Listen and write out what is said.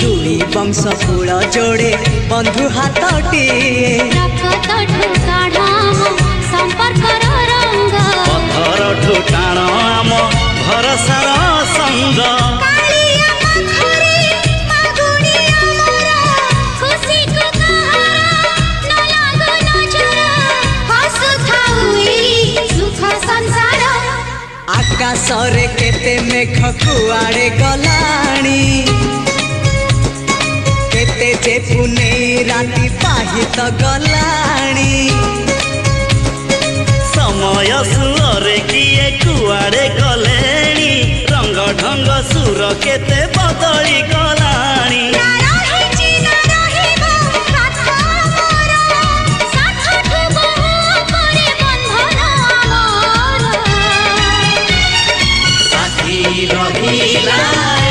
दुई वंश कूल जोड़े बंधु हाथटी पथर ठुटाण आम भरसार संग आकाशरे केते मेघ कुआड़े गलाणी केते जे पुने राति पाहित गलाणी समय सुरे किए कुआड़े गलेणी रंग ढंग सुर केते बदली गलाणी रहिला